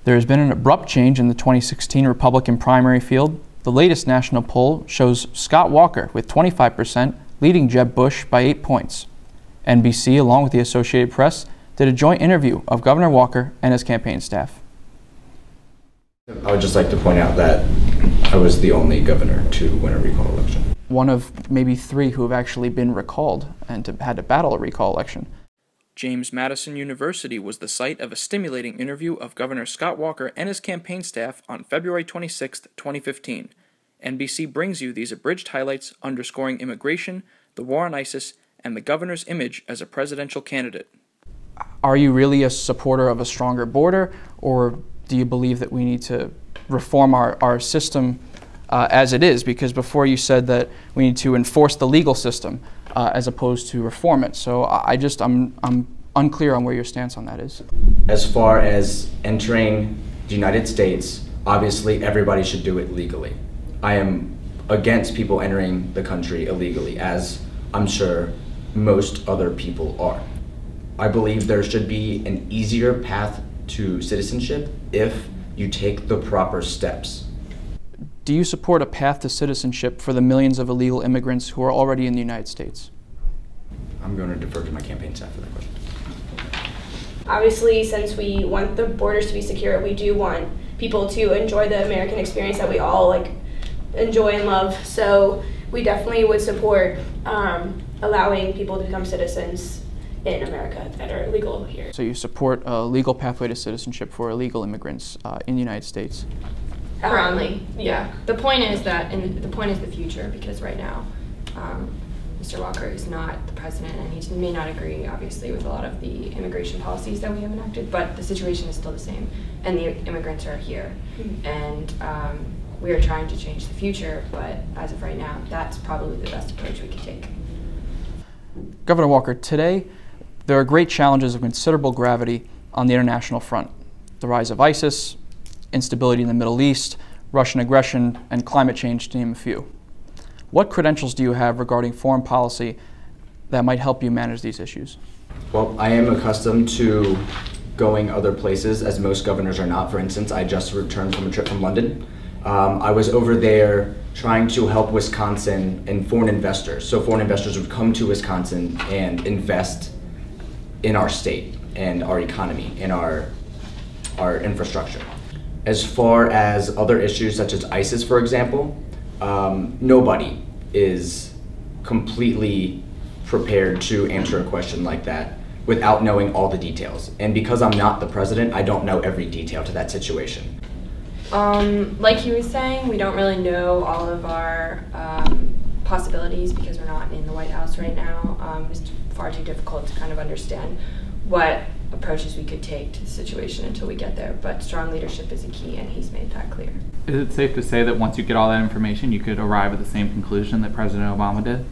There has been an abrupt change in the 2016 Republican primary field. The latest national poll shows Scott Walker with 25%, leading Jeb Bush by 8 points. NBC, along with the Associated Press, did a joint interview of Governor Walker and his campaign staff. I would just like to point out that I was the only governor to win a recall election. One of maybe 3 who have actually been recalled and had to battle a recall election. James Madison University was the site of a stimulating interview of Governor Scott Walker and his campaign staff on February 26, 2015. NBC brings you these abridged highlights underscoring immigration, the war on ISIS, and the governor's image as a presidential candidate. Are you really a supporter of a stronger border, or do you believe that we need to reform our system as it is? Because before you said that we need to enforce the legal system as opposed to reform it. So I'm unclear on where your stance on that is. As far as entering the United States, obviously everybody should do it legally. I am against people entering the country illegally, as I'm sure most other people are. I believe there should be an easier path to citizenship if you take the proper steps. Do you support a path to citizenship for the millions of illegal immigrants who are already in the United States? I'm going to defer to my campaign staff for that question. Obviously, since we want the borders to be secure, we do want people to enjoy the American experience that we all enjoy and love. So we definitely would support allowing people to become citizens in America that are legal here. So you support a legal pathway to citizenship for illegal immigrants in the United States? Currently, yeah. The point is the future, because right now, Mr. Walker is not the president, and he may not agree, obviously, with a lot of the immigration policies that we have enacted, but the situation is still the same, and the immigrants are here. And we are trying to change the future, but as of right now, that's probably the best approach we could take. Governor Walker, today there are great challenges of considerable gravity on the international front. The rise of ISIS, instability in the Middle East, Russian aggression, and climate change, to name a few. What credentials do you have regarding foreign policy that might help you manage these issues? Well, I am accustomed to going other places, as most governors are not. For instance, I just returned from a trip from London. I was over there trying to help Wisconsin and foreign investors. So foreign investors would come to Wisconsin and invest in our state and our economy and our infrastructure. As far as other issues such as ISIS, for example, nobody is completely prepared to answer a question like that without knowing all the details. And because I'm not the president, I don't know every detail to that situation. Like he was saying, we don't really know all of our possibilities because we're not in the White House right now. It's far too difficult to kind of understand what approaches we could take to the situation until we get there, but strong leadership is a key, and he's made that clear. Is it safe to say that once you get all that information, you could arrive at the same conclusion that President Obama did?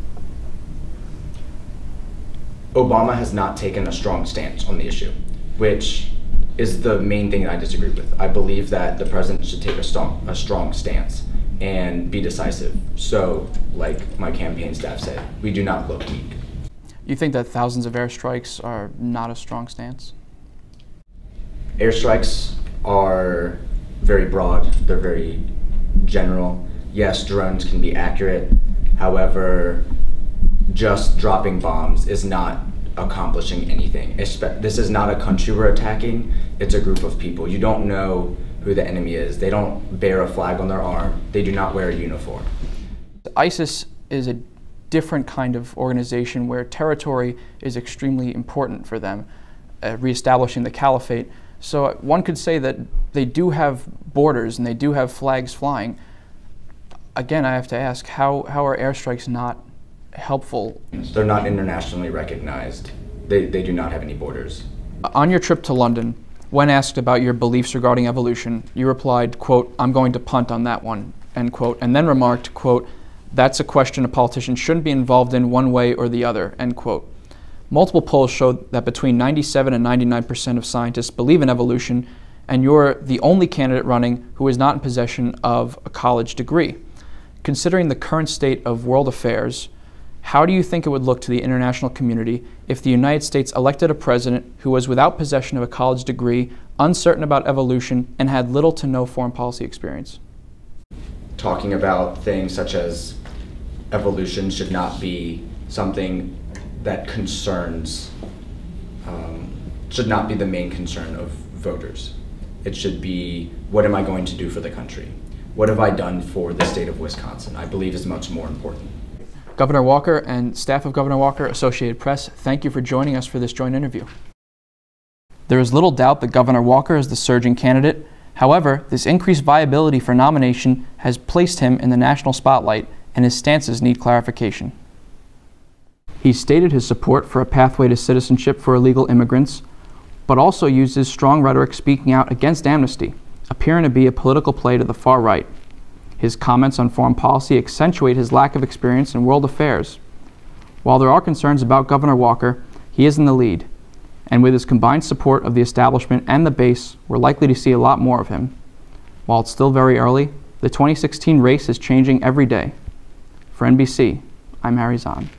Obama has not taken a strong stance on the issue, which is the main thing that I disagree with. I believe that the president should take a strong stance and be decisive. So, like my campaign staff said, we do not look weak. You think that thousands of airstrikes are not a strong stance? Airstrikes are very broad, they're very general. Yes, drones can be accurate. However, just dropping bombs is not accomplishing anything. This is not a country we're attacking, it's a group of people. You don't know who the enemy is. They don't bear a flag on their arm. They do not wear a uniform. ISIS is a different kind of organization where territory is extremely important for them, reestablishing the caliphate. So one could say that they do have borders and they do have flags flying. Again, I have to ask, how are airstrikes not helpful? They're not internationally recognized. They do not have any borders. On your trip to London, when asked about your beliefs regarding evolution, you replied, quote, "I'm going to punt on that one," end quote, and then remarked, quote, "That's a question a politician shouldn't be involved in one way or the other," end quote. Multiple polls showed that between 97 and 99% of scientists believe in evolution, and you're the only candidate running who is not in possession of a college degree. Considering the current state of world affairs, How do you think it would look to the international community if the United States elected a president who was without possession of a college degree, uncertain about evolution, and had little to no foreign policy experience? Talking about things such as evolution should not be something that concerns, should not be the main concern of voters. It should be, what am I going to do for the country? What have I done for the state of Wisconsin? I believe is much more important. Governor Walker and staff of Governor Walker, Associated Press, thank you for joining us for this joint interview. There is little doubt that Governor Walker is the surging candidate. However, this increased viability for nomination has placed him in the national spotlight, and his stances need clarification. He stated his support for a pathway to citizenship for illegal immigrants, but also uses strong rhetoric speaking out against amnesty, appearing to be a political play to the far right. His comments on foreign policy accentuate his lack of experience in world affairs. While there are concerns about Governor Walker, he is in the lead, and with his combined support of the establishment and the base, we're likely to see a lot more of him. While it's still very early, the 2016 race is changing every day. For NBC, I'm Harry Zahn.